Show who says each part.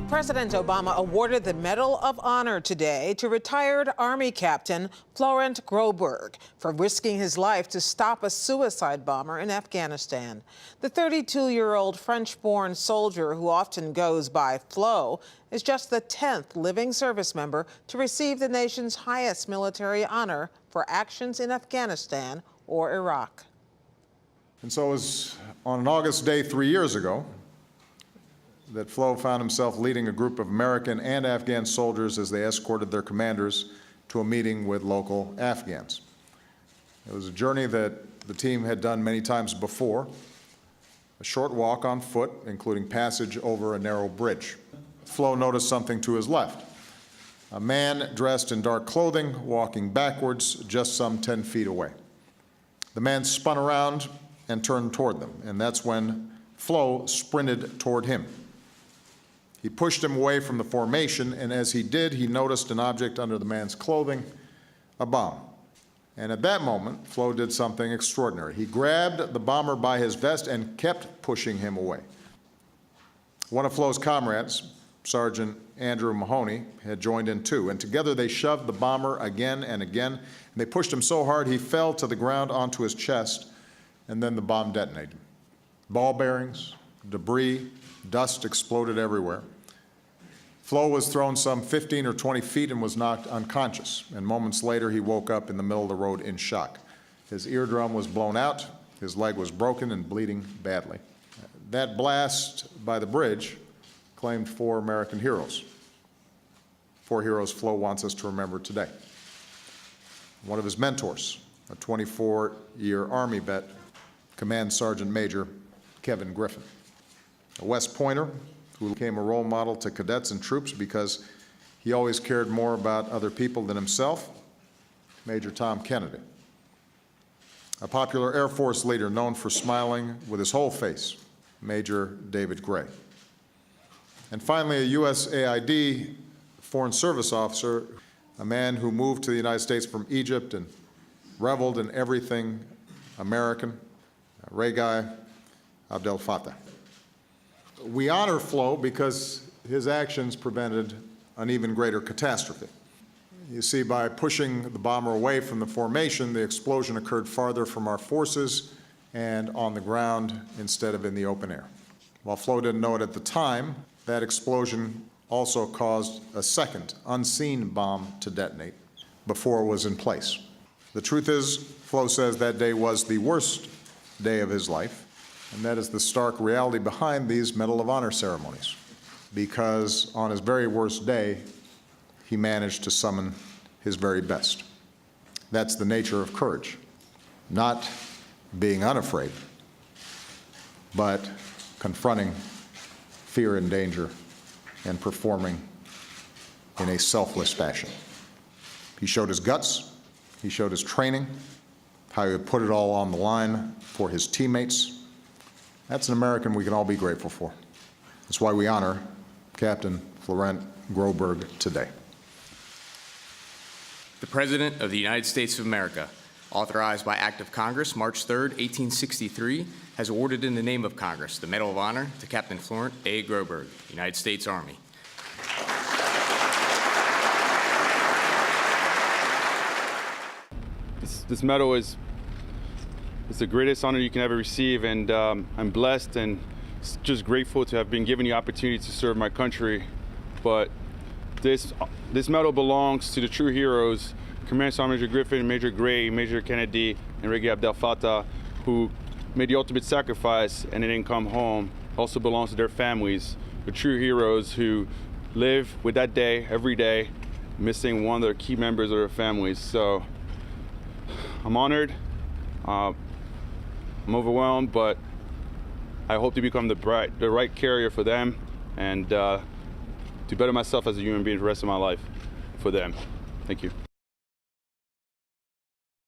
Speaker 1: President Obama awarded the Medal of Honor today to retired Army Captain Florent Groberg for risking his life to stop a suicide bomber in Afghanistan. The 32-year-old French-born soldier, who often goes by Flo, is just the 10th living service member to receive the nation's highest military honor for actions in Afghanistan or Iraq.
Speaker 2: And so it was on an August day 3 years ago that Flo found himself leading a group of American and Afghan soldiers as they escorted their commanders to a meeting with local Afghans. It was a journey that the team had done many times before, a short walk on foot, including passage over a narrow bridge. Flo noticed something to his left, a man dressed in dark clothing walking backwards just some 10 feet away. The man spun around and turned toward them, and that's when Flo sprinted toward him. He pushed him away from the formation, and as he did, he noticed an object under the man's clothing, a bomb. And at that moment, Flo did something extraordinary. He grabbed the bomber by his vest and kept pushing him away. One of Flo's comrades, Sergeant Andrew Mahoney, had joined in too, and together they shoved the bomber again and again, and they pushed him so hard he fell to the ground onto his chest, and then the bomb detonated. Ball bearings, debris, dust exploded everywhere. Flo was thrown some 15 or 20 feet and was knocked unconscious, and moments later he woke up in the middle of the road in shock. His eardrum was blown out, his leg was broken and bleeding badly. That blast by the bridge claimed 4 American heroes. 4 heroes Flo wants us to remember today. One of his mentors, a 24-year Army vet, Command Sergeant Major Kevin Griffin. A West Pointer who became a role model to cadets and troops because he always cared more about other people than himself, Major Tom Kennedy. A popular Air Force leader known for smiling with his whole face, Major David Gray. And finally, a USAID Foreign Service officer, a man who moved to the United States from Egypt and reveled in everything American, Regai Abdel Fattah. We honor Flo because his actions prevented an even greater catastrophe. You see, by pushing the bomber away from the formation, the explosion occurred farther from our forces and on the ground instead of in the open air. While Flo didn't know it at the time, that explosion also caused a second, unseen bomb to detonate before it was in place. The truth is, Flo says that day was the worst day of his life. And that is the stark reality behind these Medal of Honor ceremonies, because on his very worst day, he managed to summon his very best. That's the nature of courage, not being unafraid, but confronting fear and danger and performing in a selfless fashion. He showed his guts, he showed his training, how he would put it all on the line for his teammates. That's an American we can all be grateful for. That's why we honor Captain Florent Groberg today.
Speaker 3: The President of the United States of America, authorized by Act of Congress, March 3, 1863, has awarded in the name of Congress the Medal of Honor to Captain Florent A. Groberg, United States Army.
Speaker 4: This medal is the greatest honor you can ever receive, and I'm blessed and just grateful to have been given the opportunity to serve my country. But this medal belongs to the true heroes, Command Sergeant Major Griffin, Major Gray, Major Kennedy, and Regai Abdel Fattah, who made the ultimate sacrifice and they didn't come home. Also belongs to their families, the true heroes who live with that day every day, missing one of their key members of their families. So I'm honored. I'm overwhelmed, but I hope to become the right carrier for them and to better myself as a human being for the rest of my life for them. Thank you.